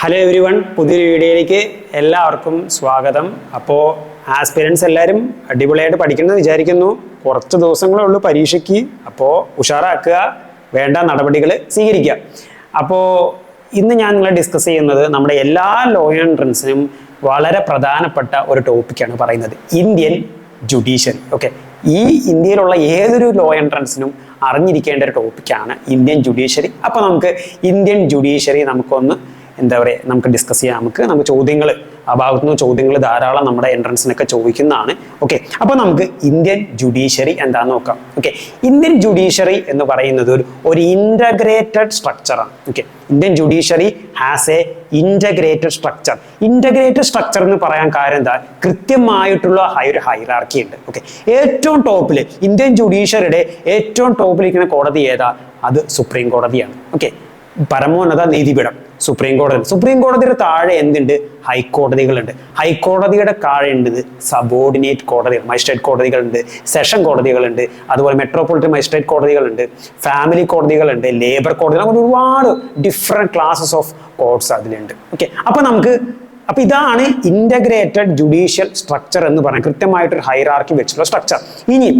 Hello every one, പുതിയൊരു വീഡിയോയിലേക്ക് എല്ലാവർക്കും സ്വാഗതം. അപ്പോൾ ആസ്പിരൻസ് എല്ലാവരും അടിപൊളിയായിട്ട് പഠിക്കണമെന്ന് വിചാരിക്കുന്നു. കുറച്ച് ദിവസങ്ങളേ ഉള്ളൂ പരീക്ഷയ്ക്ക്. അപ്പോൾ ഉഷാറാക്കുക, വേണ്ട നടപടികൾ സ്വീകരിക്കുക. അപ്പോൾ ഇന്ന് ഞാൻ നിങ്ങളെ ഡിസ്കസ് ചെയ്യുന്നത് നമ്മുടെ എല്ലാ ലോ എൻട്രൻസിനും വളരെ പ്രധാനപ്പെട്ട ഒരു ടോപ്പിക്കാണ് പറയുന്നത്, ഇന്ത്യൻ ജുഡീഷ്യറി. ഓക്കെ, ഈ ഇന്ത്യയിലുള്ള ഏതൊരു ലോ എൻട്രൻസിനും അറിഞ്ഞിരിക്കേണ്ട ഒരു ടോപ്പിക്കാണ് ഇന്ത്യൻ ജുഡീഷ്യറി. അപ്പോൾ നമുക്ക് ഇന്ത്യൻ ജുഡീഷ്യറി നമുക്കൊന്ന് നമുക്ക് ഡിസ്കസ് ചെയ്യാം. നമുക്ക് ചോദ്യങ്ങൾ ആ ഭാഗത്തുനിന്ന് ചോദ്യങ്ങൾ ധാരാളം നമ്മുടെ എൻട്രൻസിനൊക്കെ ചോദിക്കുന്നതാണ്. ഓക്കെ, അപ്പോൾ നമുക്ക് ഇന്ത്യൻ ജുഡീഷ്യറി എന്താണെന്ന് നോക്കാം. ഓക്കെ, ഇന്ത്യൻ ജുഡീഷ്യറി എന്ന് പറയുന്നത് ഒരു ഇൻ്റഗ്രേറ്റഡ് സ്ട്രക്ചറാണ്. Okay, Indian judiciary has a integrated structure. Integrated structure എന്ന് പറയാൻ കാര്യം എന്താ, കൃത്യമായിട്ടുള്ള ഒരു ഹൈറാർക്കി ഉണ്ട്. ഓക്കെ, ഏറ്റവും ടോപ്പിൽ ഇന്ത്യൻ ജുഡീഷ്യറിയുടെ ഏറ്റവും ടോപ്പിലിരിക്കുന്ന കോടതി ഏതാ? അത് സുപ്രീം കോടതിയാണ്. ഓക്കെ, പരമോന്നത നീതിപീഠം സുപ്രീം കോടതി. സുപ്രീം കോടതിയുടെ താഴെ എന്തുണ്ട്? ഹൈക്കോടതികളുണ്ട്. ഹൈക്കോടതിയുടെ താഴെ ഉണ്ട് സബോർഡിനേറ്റ് കോടതികൾ, മജിസ്ട്രേറ്റ് കോടതികളുണ്ട്, സെഷൻ കോടതികളുണ്ട്, അതുപോലെ മെട്രോപൊളിറ്റൻ മജിസ്ട്രേറ്റ് കോടതികളുണ്ട്, ഫാമിലി കോടതികളുണ്ട്, ലേബർ കോടതികൾ, അങ്ങനെ ഒരുപാട് ഡിഫറെന്റ് ക്ലാസസ് ഓഫ് കോർട്സ് അതിലുണ്ട്. ഓക്കെ, അപ്പൊ ഇതാണ് ഇന്റഗ്രേറ്റഡ് ജുഡീഷ്യൽ സ്ട്രക്ചർ എന്ന് പറയുന്നത്, കൃത്യമായിട്ടൊരു ഹൈറാർക്കി വെച്ചിട്ടുള്ള സ്ട്രക്ചർ. ഇനി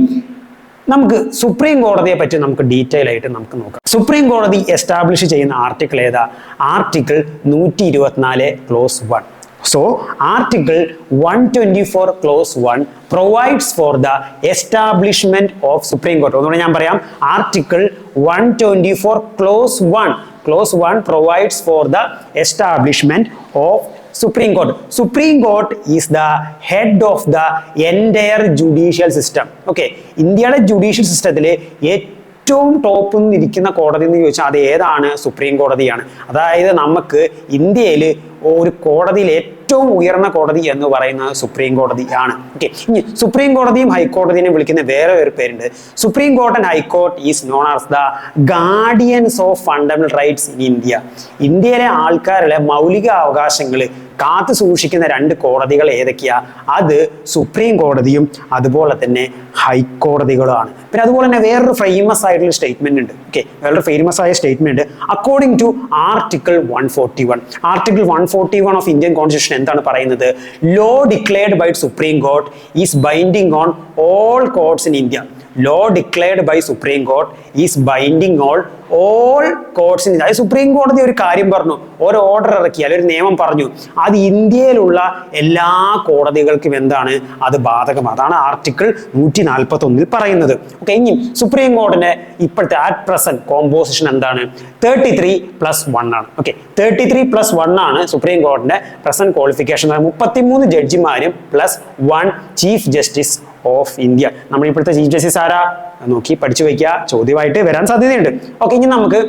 നമുക്ക് സുപ്രീം കോടതിയെ പറ്റി നമുക്ക് ഡീറ്റെയിൽ ആയിട്ട് നമുക്ക് നോക്കാം. സുപ്രീം കോടതി എസ്റ്റാബ്ലിഷ് ചെയ്യുന്ന ആർട്ടിക്കിൾ ഏതാ? Article 124 close 1. So, Article 124 clause 1 provides for the establishment of Supreme Court. അതുകൊണ്ട് ഞാൻ പറയാം, Article 124 clause 1. Clause 1 provides for the establishment of Supreme Court. Supreme Court is the head of the entire judicial system. Okay, ഇന്ത്യയുടെ judicial സിസ്റ്റത്തിലെ ഏറ്റവും ടോപ്പിൽ നിന്നിരിക്കുന്ന കോടതി എന്ന് ചോദിച്ചാൽ അത് ഏതാണ്? സുപ്രീം കോടതിയാണ്. അതായത് നമുക്ക് ഇന്ത്യയിൽ ഒരു കോടതിയിൽ ഏറ്റവും ഉയർന്ന കോടതി എന്ന് പറയുന്നത് സുപ്രീം കോടതിയാണ്. ഓക്കെ, ഇനി സുപ്രീം കോടതിയും ഹൈക്കോടതിയും വിളിക്കുന്ന വേറെ ഒരു പേരുണ്ട്. Supreme court and high court is known as the guardians of fundamental rights in India. ഇന്ത്യയിലെ ആൾക്കാരുടെ മൗലിക അവകാശങ്ങൾ കാത്തു സൂക്ഷിക്കുന്ന രണ്ട് കോടതികൾ ഏതൊക്കെയാ? അത് സുപ്രീം കോടതിയും അതുപോലെ തന്നെ ഹൈക്കോടതികളുമാണ്. പിന്നെ അതുപോലെ തന്നെ വേറൊരു ഫേമസ് ആയിട്ടുള്ള സ്റ്റേറ്റ്മെന്റ് ഉണ്ട്. ഓക്കെ, വേറൊരു ഫേമസ് ആയ statement according to article 141. Article 141 of Indian constitution എന്താണ് പറയുന്നത്? Law declared by supreme court is binding on all courts in India. Law declared by supreme court is binding on all courts in India. അതായത് supreme കോടതി ഒരു കാര്യം പറഞ്ഞു, ഒരു order ഇറക്കി, അല്ലെങ്കിൽ ഒരു നിയമം പറഞ്ഞു, അത് ഇന്ത്യയിലുള്ള എല്ലാ കോടതികൾക്കും എന്താണ്? അത് ബാധകമാണ്. അതാണ് ആർട്ടിക്കിൾ 141 പറയുന്നത്. ഓക്കെ, ഇനി സുപ്രീം കോടതിന്റെ ഇപ്പോഴത്തെ അറ്റ് പ്രസന്റ് കോമ്പോസിഷൻ എന്താണ്? 33+1 ആണ്. ഓക്കെ, 33+1 ആണ് സുപ്രീം കോടതിന്റെ പ്രസന്റ് ക്വാളിഫിക്കേഷൻ. 33 ജഡ്ജിമാരും +1 ചീഫ് ജസ്റ്റിസ് ഓഫ് ഇന്ത്യ. നമ്മൾ ഇപ്പോഴത്തെ ചീഫ് ജസ്റ്റിസ് ആരാ? നോക്കി പഠിച്ചു വയ്ക്കുക, ചോദ്യമായിട്ട് വരാൻ സാധ്യതയുണ്ട്. ഓക്കെ, ഇനി നമുക്ക്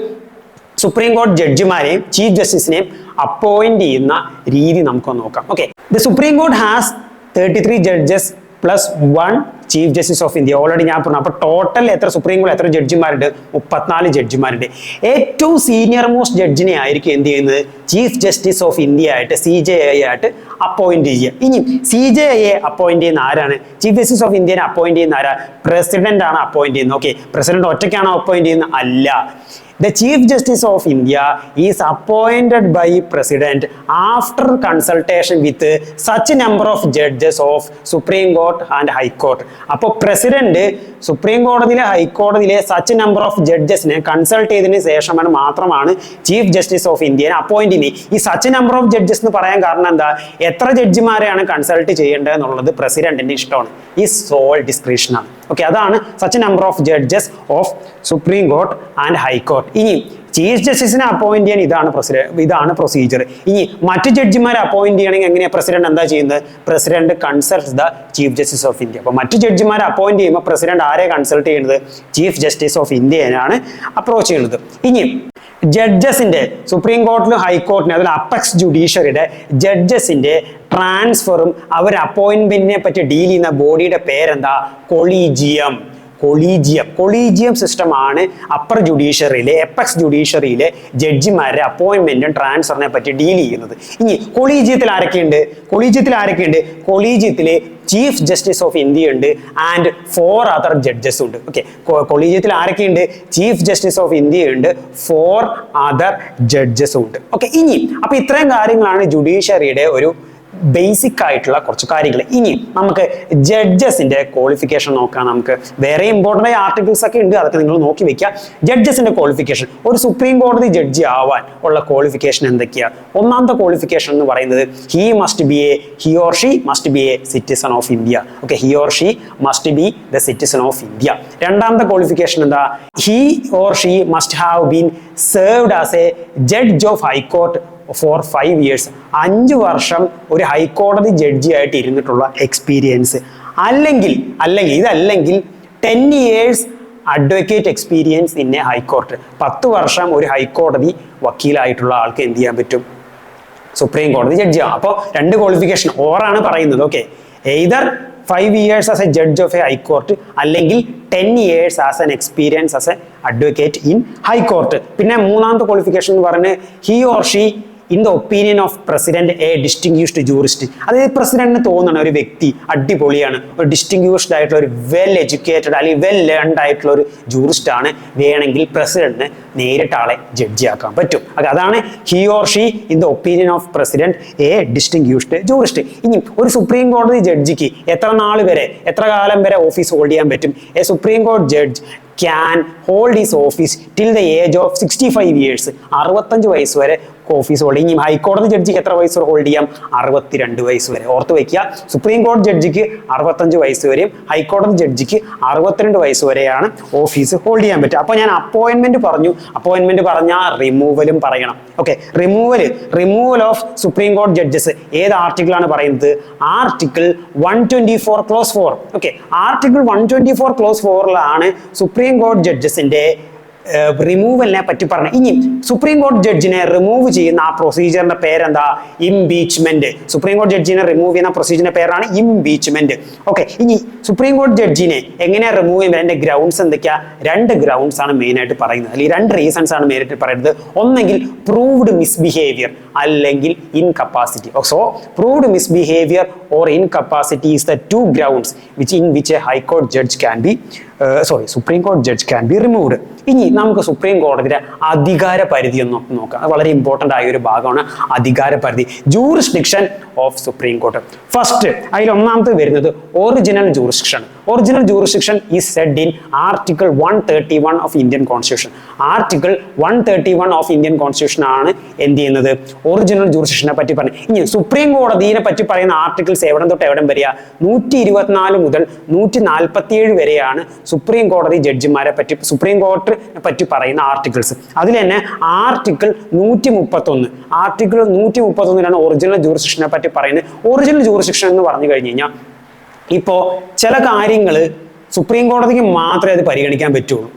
സുപ്രീം കോടതി ജഡ്ജിമാരെയും ചീഫ് ജസ്റ്റിസിനെയും അപ്പോയിന്റ് ചെയ്യുന്ന രീതി നമുക്കൊന്ന് നോക്കാം. Okay, the supreme court has 33 judges +1 chief justice of India. Already ഞാൻ പറഞ്ഞു. അപ്പൊ ടോട്ടൽ എത്ര സുപ്രീം കോടതി എത്ര ജഡ്ജിമാരുണ്ട്? 34 ജഡ്ജിമാരുണ്ട്. ഏറ്റവും സീനിയർ മോസ്റ്റ് ജഡ്ജിനെ ആയിരിക്കും എന്ത് ചെയ്യുന്നത്? ചീഫ് ജസ്റ്റിസ് ഓഫ് ഇന്ത്യ ആയിട്ട് CJI ആയിട്ട് അപ്പോയിന്റ് ചെയ്യുക. ഇനി CJI അപ്പോയിന്റ് ചെയ്യുന്ന ആരാണ്? ചീഫ് ജസ്റ്റിസ് ഓഫ് ഇന്ത്യനെ അപ്പോയിന്റ് ചെയ്യുന്ന ആരാ? പ്രസിഡന്റ് ആണ് അപ്പോയിന്റ് ചെയ്യുന്നത്. ഓക്കെ, പ്രസിഡന്റ് ഒറ്റയ്ക്കാണോ അപ്പോയിന്റ് ചെയ്യുന്നത്? അല്ല. The Chief Justice of India is appointed by President after consultation with such number of judges of Supreme Court and High Court. അപ്പോൾ president supreme കോടതിയിലെ ഹൈക്കോടതിയിലെ such number of ജഡ്ജസിനെ consult ചെയ്തതിന് ശേഷമാണ് മാത്രമാണ് chief justice of ഇന്ത്യനെ appoint ചെയ്യുന്നത്. ഈ such number of judges എന്ന് പറയാൻ കാരണം എന്താ? എത്ര ജഡ്ജിമാരെയാണ് കൺസൾട്ട് ചെയ്യേണ്ടത് എന്നുള്ളത് പ്രസിഡന്റിന്റെ ഇഷ്ടമാണ്. ഈ സോൾ ഡിസ്ക്രിപ്ഷൻ ആണ്. ഓക്കെ, അതാണ് such number of judges of supreme court and high court. ഇനി ചീഫ് ജസ്റ്റിസിനെ അപ്പോയിന്റ് ചെയ്യാൻ ഇതാണ് പ്രൊസീജിയർ. ഇനി മറ്റു ജഡ്ജിമാരെ അപ്പോയിന്റ് ചെയ്യണമെങ്കിൽ എങ്ങനെയാ പ്രസിഡന്റ് എന്താ ചെയ്യുന്നത്? President consults the chief justice of India. അപ്പൊ മറ്റു ജഡ്ജിമാരെ അപ്പോയിന്റ് ചെയ്യുമ്പോൾ പ്രസിഡന്റ് ആരെ കൺസൾട്ട് ചെയ്യുന്നത്? ചീഫ് ജസ്റ്റിസ് ഓഫ് ഇന്ത്യയാണ് അപ്രോച്ച് ചെയ്യുന്നത്. ഇനി ജഡ്ജസിന്റെ സുപ്രീം കോർട്ടിലും ഹൈക്കോർട്ടിലും അതിൽ അപ്പെക്സ് ജുഡീഷ്യറിയുടെ ജഡ്ജസിന്റെ ട്രാൻസ്ഫറും അവർ അപ്പോയിന്റ്മെന്റിനെ പറ്റി ഡീൽ ചെയ്യുന്ന ബോഡിയുടെ പേരെന്താ? കൊളീജിയം. കൊളീജിയം സിസ്റ്റമാണ് അപ്പർ ജുഡീഷ്യറിയിലെ എപെക്സ് ജുഡീഷ്യറിയിലെ ജഡ്ജിമാരുടെ അപ്പോയിന്റ്മെന്റും ട്രാൻസ്ഫറിനെ പറ്റി ഡീൽ ചെയ്യുന്നത്. ഇനി കൊളീജിയത്തിൽ ആരൊക്കെയുണ്ട്? കൊളീജിയത്തിൽ ചീഫ് ജസ്റ്റിസ് ഓഫ് ഇന്ത്യ ഉണ്ട് ആൻഡ് 4 അതർ ജഡ്ജസ് ഉണ്ട്. ഓക്കെ, കൊളീജിയത്തിൽ ആരൊക്കെയുണ്ട്? ചീഫ് ജസ്റ്റിസ് ഓഫ് ഇന്ത്യ ഉണ്ട്, 4 അതർ ജഡ്ജസും ഉണ്ട്. ഓക്കെ, ഇനി അപ്പൊ ഇത്രയും കാര്യങ്ങളാണ് ജുഡീഷ്യറിയുടെ ഒരു ബേസിക് ആയിട്ടുള്ള കുറച്ച് കാര്യങ്ങൾ. ഇനി നമുക്ക് ജഡ്ജസിന്റെ ക്വാളിഫിക്കേഷൻ നോക്കാം. നമുക്ക് വേറെ ഇമ്പോർട്ടൻ്റ് ആയ ആർട്ടിക്കിൾസ് ഒക്കെ ഉണ്ട്, അതൊക്കെ നിങ്ങൾ നോക്കി വെക്കുക. ജഡ്ജസിന്റെ ക്വാളിഫിക്കേഷൻ, ഒരു സുപ്രീം കോടതി ജഡ്ജി ആവാൻ ഉള്ള ക്വാളിഫിക്കേഷൻ എന്തൊക്കെയാണ്? ഒന്നാമത്തെ ക്വാളിഫിക്കേഷൻ എന്ന് പറയുന്നത് he or she must be a citizen of India. Okay, he or she must be the citizen of India. രണ്ടാമത്തെ ക്വാളിഫിക്കേഷൻ എന്താ? He or she must have been served as a judge of high court for 5 years, 5 വർഷം ഒരു ഹൈക്കോടതി judge ആയിട്ട് ഇരുന്നിട്ടുള്ള experience, അല്ലെങ്കിൽ 10 years advocate experience in A high court. 10 വർഷം ഒരു ഹൈക്കോടതി വക്കീലായിട്ടുള്ള ആൾക്ക് എന്ത് ചെയ്യാൻ പറ്റും? സുപ്രീം കോടതി ജഡ്ജി ആവും. അപ്പോൾ 2 ക്വാളിഫിക്കേഷൻ ഓറാണ് പറയുന്നത്. Okay, either 5 years as a judge of A high court, അല്ലെങ്കിൽ 10 years as an experience as A advocate in high court. പിന്നെ മൂന്നാമത്തെ ക്വാളിഫിക്കേഷൻ എന്ന് പറയുന്നത് he or she in the opinion of president A distinguished jurist. അതായത് പ്രസിഡന്റിന് തോന്നണം ഒരു വ്യക്തി അടിപൊളിയാണ്, ഒരു ഡിസ്റ്റിങ്ഷ്ഡ് ആയിട്ടുള്ള ഒരു വെൽ എഡ്യൂക്കേറ്റഡ് അല്ലെങ്കിൽ വെൽ ലേൺഡ് ആയിട്ടുള്ള ഒരു ജൂറിസ്റ്റ് ആണ്, വേണമെങ്കിൽ പ്രസിഡന്റിന് നേരിട്ട് ആളെ ജഡ്ജി ആക്കാൻ പറ്റും. അതാണ് he or she in the opinion of president A distinguished jurist. ഇനി ഒരു സുപ്രീം കോടതി ജഡ്ജിക്ക് എത്ര കാലം വരെ ഓഫീസ് ഹോൾഡ് ചെയ്യാൻ പറ്റും? എ സുപ്രീം കോടതി judge can hold his office till the age of 65 years. 65 വയസ്സ് വരെ ഓഫീസ് ഹോൾഡ് ചെയ്യും. ഹൈക്കോടതി ജഡ്ജിക്ക് എത്ര വയസ്സ് ഹോൾഡ് ചെയ്യാം? 62 വയസ്സ് വരെ. ഓർത്ത് വെക്കുക, സുപ്രീം കോടതി ജഡ്ജിക്ക് 65 വയസ്സ് വരെയും ഹൈക്കോടതി ജഡ്ജിക്ക് 62 വയസ്സ് വരെയാണ് ഓഫീസ് ഹോൾഡ് ചെയ്യാൻ പറ്റുക. അപ്പോൾ ഞാൻ അപ്പോയിന്റ്മെന്റ് പറഞ്ഞാൽ റിമൂവലും പറയണം. ഓക്കെ, റിമൂവൽ ഓഫ് സുപ്രീം കോടതി ജഡ്ജസ് ഏത് ആർട്ടിക്കിളാണ് പറയുന്നത്? Article 124 clause 4. Okay, article 124 clause 4ലാണ് സുപ്രീം കോടതി ജഡ്ജസിന്റെ റിമൂവലിനെ പറ്റി പറഞ്ഞു. ഇനി സുപ്രീം കോടതി ജഡ്ജിനെ റിമൂവ് ചെയ്യുന്ന ആ പ്രൊസീജിയറിന്റെ പേരെന്താ? ഇംപീച്ച്മെന്റ്. സുപ്രീം കോടതി ജഡ്ജിനെ റിമൂവ് ചെയ്യുന്ന പ്രൊസീജിയറിന്റെ പേരാണ് ഇംപീച്ച്മെന്റ്. ഓക്കെ, ഇനി സുപ്രീം കോടതി ജഡ്ജിനെ എങ്ങനെ റിമൂവ് ചെയ്യുമ്പോൾ അതിന്റെ ഗ്രൗണ്ട്സ് എന്തൊക്കെയാ? 2 ഗ്രൗണ്ട്സ് ആണ് മെയിൻ ആയിട്ട് പറയുന്നത്, അല്ലെങ്കിൽ 2 റീസൺസ് ആണ് മെയിൻ ആയിട്ട് പറയുന്നത്. ഒന്നെങ്കിൽ പ്രൂവ്ഡ് മിസ്ബിഹേവിയർ, അല്ലെങ്കിൽ incapacity. So proved misbehaviour or incapacity is the 2 grounds in which a high court judge can be supreme കോടതി ജഡ്ജ് ക്യാൻ ബി റിമൂവ്ഡ്. ഇനി നമുക്ക് സുപ്രീം കോടതിയുടെ അധികാര പരിധി ഒന്ന് നോക്കാം. അത് വളരെ ഇമ്പോർട്ടൻ്റ് ആയ ഒരു ഭാഗമാണ് അധികാര പരിധി, jurisdiction of supreme court. First അതിൽ ഒന്നാമത്തെ വരുന്നത് original jurisdiction. Original jurisdiction is said in article 131 of Indian constitution. Article 131 of Indian constitution ആണ് എന്ത് ചെയ്യുന്നത്? ഒറിജിനൽ ജൂറിസ്ഡിക്ഷനെ പറ്റി പറഞ്ഞു. ഇനി സുപ്രീം കോടതിയെ പറ്റി പറയുന്ന ആർട്ടിക്കിൾസ് എവിടം തൊട്ട് എവിടം വരെയാ? 124 മുതൽ 147 വരെയാണ് സുപ്രീം കോടതി ജഡ്ജിമാരെ പറ്റി, സുപ്രീം കോർട്ടിനെ പറ്റി പറയുന്ന ആർട്ടിക്കിൾസ്. അതിൽ തന്നെ ആർട്ടിക്കിൾ 131 ഒറിജിനൽ ജൂറിസ്ഡിക്ഷനെ പറ്റി പറയുന്നത്. ഒറിജിനൽ ജൂറിസ്ഡിക്ഷൻ എന്ന് പറഞ്ഞു കഴിഞ്ഞു കഴിഞ്ഞാൽ ഇപ്പോ ചില കാര്യങ്ങൾ സുപ്രീം കോടതിക്ക് മാത്രമേ അത് പരിഗണിക്കാൻ പറ്റുള്ളൂ.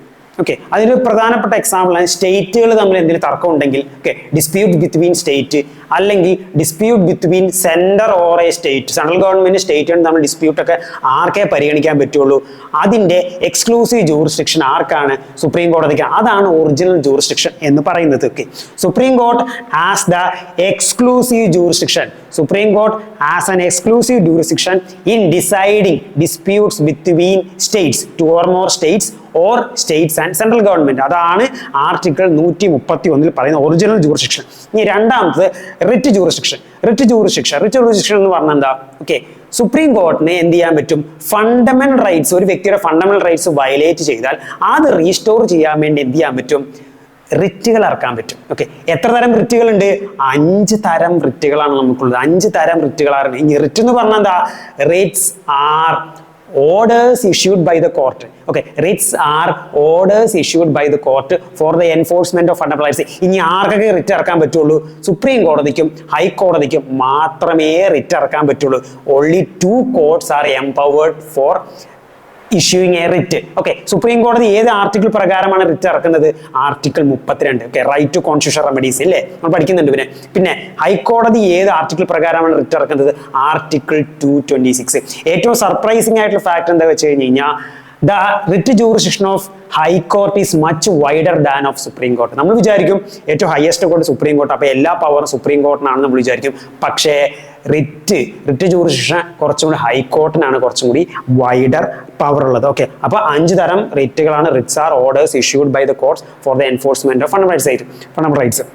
ഓക്കെ, അതിന് പ്രധാനപ്പെട്ട എക്സാമ്പിളാണ് സ്റ്റേറ്റുകൾ തമ്മിൽ എന്തെങ്കിലും തർക്കം ഉണ്ടെങ്കിൽ, ഓക്കെ, ഡിസ്പ്യൂട്ട് ബിറ്റ്വീൻ സ്റ്റേറ്റ്, അല്ലെങ്കിൽ dispute between centre or a state, central government സ്റ്റേറ്റുകളും തമ്മിൽ ഡിസ്പ്യൂട്ടൊക്കെ ആർക്കേ പരിഗണിക്കാൻ പറ്റുള്ളൂ? അതിൻ്റെ എക്സ്ക്ലൂസീവ് ജൂറിസ്ഡിക്ഷൻ ആർക്കാണ്? സുപ്രീം കോടതിക്കാണ്. അതാണ് ഒറിജിനൽ ജൂറിസ്ഡിക്ഷൻ എന്ന് പറയുന്നത്. Okay, supreme court has the exclusive jurisdiction. Supreme court has an exclusive jurisdiction in deciding disputes between states, 2 or more states or states and central government. അതാണ് article 131 പറയുന്ന original jurisdiction. ഇനി രണ്ടാമത് writ jurisdiction. Writ jurisdiction എന്ന് പറഞ്ഞാൽ എന്താ? Okay, supreme കോർട്ടിന് എന്ത് ചെയ്യാൻ പറ്റും? ഫണ്ടമെന്റൽ റൈറ്റ്സ്, ഒരു വ്യക്തിയുടെ ഫണ്ടമെന്റൽ റൈറ്റ്സ് വയലേറ്റ് ചെയ്താൽ അത് റീസ്റ്റോർ ചെയ്യാൻ വേണ്ടി എന്ത് ചെയ്യാൻ പറ്റും? റിറ്റുകൾ ഇറക്കാൻ പറ്റും. ഓക്കെ, എത്ര തരം റിറ്റുകളുണ്ട്? 5 തരം റിറ്റുകളാണ് നമുക്കുള്ളത്. 5 തരം റിറ്റുകളാണ്. ഇനി റിറ്റ് എന്ന് പറഞ്ഞാൽ എന്താ? Writs are orders issued by the court. Okay, writs are orders issued by the court for the enforcement of fundamental rights. ഇനി ആർക്കൊക്കെ റിറ്റ് ഇറക്കാൻ പറ്റുള്ളൂ? സുപ്രീം കോടതിക്കും ഹൈക്കോടതിക്കും മാത്രമേ റിറ്റ് ഇറക്കാൻ പറ്റുള്ളൂ. Only 2 courts are empowered for issuing a writ. Okay, supreme കോടതി ഏത് article പ്രകാരമാണ് റിറ്റ് ഇറക്കുന്നത്? Article 32. Okay, right to constitution remedies ഇല്ലേ, നമ്മൾ പഠിക്കുന്നുണ്ട്. പിന്നെ ഹൈക്കോടതി ഏത് ആർട്ടിക്കിൾ പ്രകാരമാണ് റിറ്റ് ഇറക്കുന്നത്? ആർട്ടിക്കിൾ 226. ഏറ്റവും സർപ്രൈസിംഗ് ആയിട്ടുള്ള ഫാക്ട് എന്താ വെച്ച് കഴിഞ്ഞ് കഴിഞ്ഞാൽ the writ jurisdiction of high court is much wider than of supreme court. നമ്മൾ വിചാരിക്കും ഏറ്റവും ഹയസ്റ്റ് കോർട്ട് സുപ്രീം കോർട്ട്, അപ്പോൾ എല്ലാ പവറും സുപ്രീം കോർട്ടിനാണെന്ന് നമ്മൾ വിചാരിക്കും. പക്ഷേ റിറ്റ് ജൂറിസ്ഡിക്ഷൻ കുറച്ചും കൂടി ഹൈക്കോർട്ടിനാണ് കുറച്ചും കൂടി വൈഡർ പവർ ഉള്ളത്. ഓക്കെ, അപ്പോൾ 5 തരം റിറ്റുകളാണ്. Writs are orders issued by the courts for the enforcement of fundamental rights.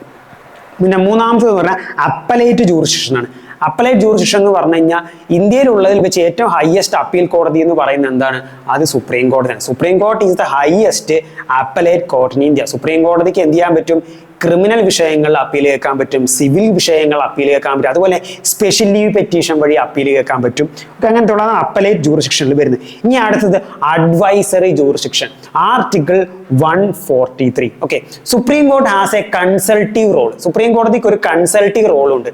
പിന്നെ മൂന്നാമത്തേത് എന്ന് പറഞ്ഞാൽ അപ്പലേറ്റ് ജൂറിസ്ഡിക്ഷൻ ആണ്. അപ്പലേറ്റ് ജൂറിസ്ഡിക്ഷൻ എന്ന് പറഞ്ഞു കഴിഞ്ഞാൽ ഇന്ത്യയിലുള്ളതിൽ വെച്ച് ഏറ്റവും ഹയസ്റ്റ് അപ്പീൽ കോടതി എന്ന് പറയുന്നത് എന്താണ്? അത് സുപ്രീം കോടതിയാണ്. Supreme court is the highest appellate court in India. Supreme കോടതിക്ക് എന്ത് ചെയ്യാൻ പറ്റും? ക്രിമിനൽ വിഷയങ്ങളിൽ അപ്പീൽ കേൾക്കാൻ പറ്റും, സിവിൽ വിഷയങ്ങൾ അപ്പീൽ കേൾക്കാൻ പറ്റും, അതുപോലെ സ്പെഷ്യൽ ലീവ് പെറ്റീഷൻ വഴി അപ്പീൽ കേൾക്കാൻ പറ്റും. അങ്ങനത്തുള്ളതാണ് അപ്പലേറ്റ് ജൂറിസ്ഡിക്ഷനിൽ വരുന്നത്. ഇനി അടുത്തത് advisory jurisdiction, article 143. Okay, supreme court has a consultative role. Supreme കോടതിക്ക് ഒരു കൺസൾട്ടീവ് റോൾ ഉണ്ട്.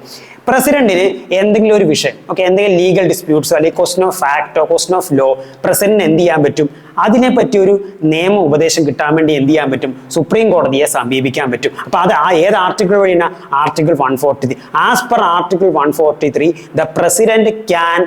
പ്രസിഡന്റിന് എന്തെങ്കിലും ഒരു വിഷയം, ഓക്കെ, എന്തെങ്കിലും ലീഗൽ ഡിസ്പ്യൂട്ട്സോ അല്ലെങ്കിൽ ക്വസ്റ്റൻ ഓഫ് ഫാക്ടോ ക്വസ്റ്റൻ ഓഫ് ലോ, പ്രസിഡന്റിന് എന്ത് ചെയ്യാൻ പറ്റും? അതിനെപ്പറ്റി ഒരു നിയമ ഉപദേശം കിട്ടാൻ വേണ്ടി എന്ത് ചെയ്യാൻ പറ്റും? സുപ്രീം കോടതിയെ സമീപിക്കാൻ പറ്റും. അപ്പൊ അത് ഏത് ആർട്ടിക്കിൾ വഴിയാണ്? Article 143. As per article 143 the president can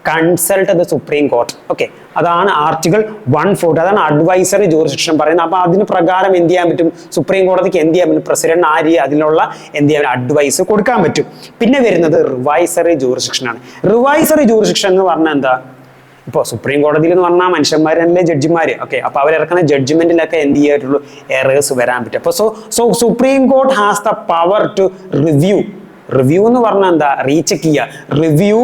consult the supreme court. Okay, അതാണ് ആർട്ടിക്കിൾ 140. അതാണ് അഡ്വൈസറി ജൂറിസ്ഡിക്ഷൻ പറയുന്നത്. അപ്പൊ അതിന് പ്രകാരം എന്ത് ചെയ്യാൻ പറ്റും? സുപ്രീം കോടതിക്ക് എന്ത് ചെയ്യാൻ പറ്റും? പ്രസിഡന്റ് അതിനുള്ള എന്ത് ചെയ്യാൻ അഡ്വൈസ് കൊടുക്കാൻ പറ്റും. പിന്നെ വരുന്നത് റിവൈസറി ജൂറിസ്ഡിക്ഷൻ ആണ്. റിവൈസറി ജൂറിസ്ഡിക്ഷൻ എന്ന് പറഞ്ഞാൽ എന്താ? ഇപ്പോൾ സുപ്രീം കോടതിയിൽ എന്ന് പറഞ്ഞാൽ മനുഷ്യന്മാരല്ലേ ജഡ്ജിമാര്. ഓക്കെ, അപ്പൊ അവരിറക്കുന്ന ജഡ്ജ്മെന്റിലൊക്കെ എന്ത് ചെയ്യാറ്റുള്ളൂ? എറേഴ്സ് വരാൻ പറ്റും. അപ്പൊ so supreme court has the power to review. Review എന്ന് പറഞ്ഞാൽ എന്താ? റീചെക്ക് ചെയ്യുക. Review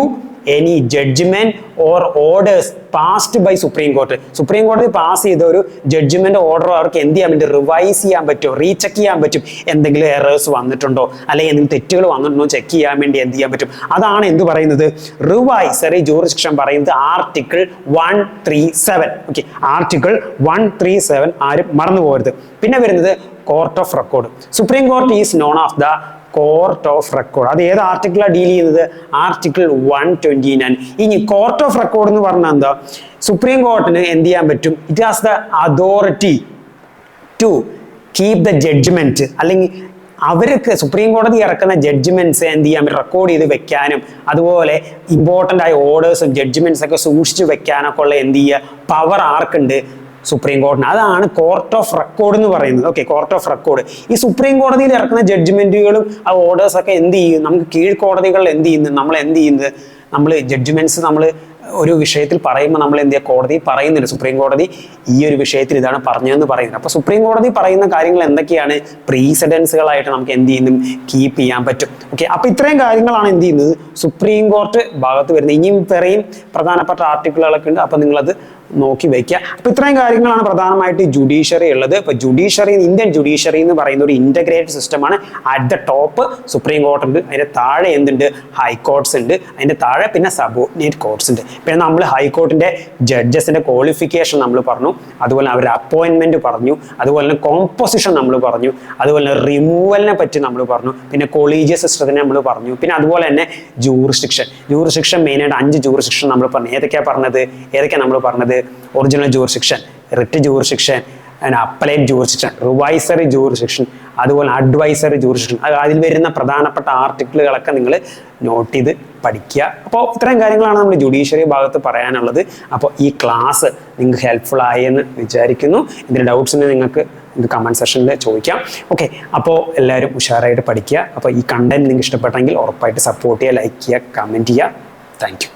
any judgement or orders passed by supreme court. Supreme കോടതി പാസ് ചെയ്ത ഒരു ജഡ്ജ്മെന്റ് ഓർഡർ അവർക്ക് എന്ത് ചെയ്യാൻ പറ്റും? റിവൈസ് ചെയ്യാൻ പറ്റും, റീചെക്ക് ചെയ്യാൻ പറ്റും. എന്തെങ്കിലും എറേഴ്സ് വന്നിട്ടുണ്ടോ അല്ലെങ്കിൽ എന്തെങ്കിലും തെറ്റുകൾ വന്നിട്ടുണ്ടോ ചെക്ക് ചെയ്യാൻ വേണ്ടി എന്ത് ചെയ്യാൻ പറ്റും? അതാണ് എന്ത് പറയുന്നത്? റിവൈസറി ജൂറിസ്ഡിക്ഷൻ പറയുന്നത് ആർട്ടിക്കിൾ 137. ഓക്കെ, ആർട്ടിക്കിൾ 137 ആരും മറന്നു പോകരുത്. പിന്നെ വരുന്നത് court of record. Supreme court is known of the court of record. അത് ഏത് ആർട്ടിക്കിളാണ് ഡീൽ ചെയ്യുന്നത്? ആർട്ടിക്കിൾ 129. ഇനി കോർട്ട് ഓഫ് റെക്കോർഡ് എന്ന് പറഞ്ഞാൽ എന്താ? സുപ്രീം കോർട്ടിന് എന്ത് ചെയ്യാൻ പറ്റും? It has the authority to keep the judgement, അല്ലെങ്കിൽ അവർക്ക് സുപ്രീം കോടതി ഇറക്കുന്ന ജഡ്ജ്മെന്റ്സ് എന്ത് ചെയ്യാൻ റെക്കോർഡ് ചെയ്ത് വെക്കാനും അതുപോലെ ഇമ്പോർട്ടൻ്റ് ആയ ഓർഡേഴ്സും ജഡ്ജ്മെന്റ്സ് ഒക്കെ സൂക്ഷിച്ചു വെക്കാനൊക്കെ ഉള്ള എന്ത് ചെയ്യുക പവർ ആർക്കുണ്ട്? സുപ്രീം കോടതിന്. അതാണ് കോർട്ട് ഓഫ് റെക്കോർഡ് എന്ന് പറയുന്നത്. Okay, court of record. ഈ സുപ്രീം കോടതിയിൽ ഇറക്കുന്ന ജഡ്ജ്മെന്റുകളും ആ ഓർഡേഴ്സ് ഒക്കെ എന്ത് ചെയ്യും? നമുക്ക് കീഴ്ക്കോടതികൾ എന്ത് ചെയ്യുന്നത്? നമ്മൾ എന്ത് ചെയ്യുന്നത്? നമ്മൾ ജഡ്ജ്മെന്റ്സ് നമ്മൾ ഒരു വിഷയത്തിൽ പറയുമ്പോൾ നമ്മൾ എന്ത് ചെയ്യുക? കോടതി പറയുന്നില്ല സുപ്രീം കോടതി ഈ ഒരു വിഷയത്തിൽ ഇതാണ് പറഞ്ഞതെന്ന് പറയുന്നത്. അപ്പൊ സുപ്രീം കോടതി പറയുന്ന കാര്യങ്ങൾ എന്തൊക്കെയാണ്? പ്രീസിഡൻസുകളായിട്ട് നമുക്ക് എന്ത് ചെയ്യുന്നു? കീപ്പ് ചെയ്യാൻ പറ്റും. ഓക്കെ, അപ്പൊ ഇത്രയും കാര്യങ്ങളാണ് എന്ത് ചെയ്യുന്നത്? സുപ്രീം കോർട്ട് ഭാഗത്ത് വരുന്നത്. ഇനിയും ഇത്രയും പ്രധാനപ്പെട്ട ആർട്ടിക്കിളുകളൊക്കെ ഉണ്ട്. അപ്പൊ നിങ്ങളത് നോക്കി വെക്കുക. അപ്പൊ ഇത്രയും കാര്യങ്ങളാണ് പ്രധാനമായിട്ട് ജുഡീഷ്യറി ഉള്ളത്. ഇപ്പൊ ജുഡീഷ്യറി, ഇന്ത്യൻ ജുഡീഷ്യറി എന്ന് പറയുന്ന ഒരു ഇന്റഗ്രേറ്റഡ് സിസ്റ്റമാണ്. At the top supreme court ഉണ്ട്, അതിന്റെ താഴെ എന്തുണ്ട്? ഹൈക്കോർട്ട്സ് ഉണ്ട്, അതിന്റെ താഴെ പിന്നെ സബോർഡിനേറ്റ് കോർട്ട്സ് ഉണ്ട്. പിന്നെ നമ്മൾ ഹൈക്കോർട്ടിന്റെ ജഡ്ജസിന്റെ ക്വാളിഫിക്കേഷൻ നമ്മൾ പറഞ്ഞു, അതുപോലെ അവരുടെ അപ്പോയിന്റ്മെന്റ് പറഞ്ഞു, അതുപോലെ തന്നെ കോമ്പോസിഷൻ നമ്മൾ പറഞ്ഞു, അതുപോലെ തന്നെ റിമൂവലിനെ പറ്റി നമ്മൾ പറഞ്ഞു, പിന്നെ കൊളീജിയസ് സിസ്റ്റത്തിനെ നമ്മൾ പറഞ്ഞു, പിന്നെ അതുപോലെ തന്നെ ജൂറിസ്ഡിക്ഷൻ മെയിനായിട്ട് 5 ജൂറിസ്ഡിക്ഷൻ നമ്മൾ പറഞ്ഞു. ഏതൊക്കെയാണ് നമ്മൾ പറഞ്ഞത്? Original jurisdiction, writ jurisdiction, appellate jurisdiction, revisory jurisdiction, അതുപോലെ അഡ്വൈസറി ജൂറിസ്ഡിക്ഷൻ. അതിൽ വരുന്ന പ്രധാനപ്പെട്ട ആർട്ടിക്കിളുകളൊക്കെ നിങ്ങൾ നോട്ട് ചെയ്ത് പഠിക്കുക. അപ്പോൾ ഇത്രയും കാര്യങ്ങളാണ് നമ്മൾ ജുഡീഷ്യറി ഭാഗത്ത് പറയാനുള്ളത്. അപ്പോൾ ഈ ക്ലാസ് നിങ്ങൾക്ക് ഹെൽപ്ഫുൾ ആയെന്ന് വിചാരിക്കുന്നു. ഇതിൻ്റെ ഡൗട്ട്സിന് നിങ്ങൾക്ക് കമൻറ്റ് സെക്ഷനിൽ ചോദിക്കാം. ഓക്കെ, അപ്പോൾ എല്ലാവരും ഉഷാറായിട്ട് പഠിക്കുക. അപ്പോൾ ഈ കണ്ടന്റ് നിങ്ങൾക്ക് ഇഷ്ടപ്പെട്ടെങ്കിൽ ഉറപ്പായിട്ട് സപ്പോർട്ട് ചെയ്യുക, ലൈക്ക് ചെയ്യുക, കമൻറ്റ് ചെയ്യുക. Thank you.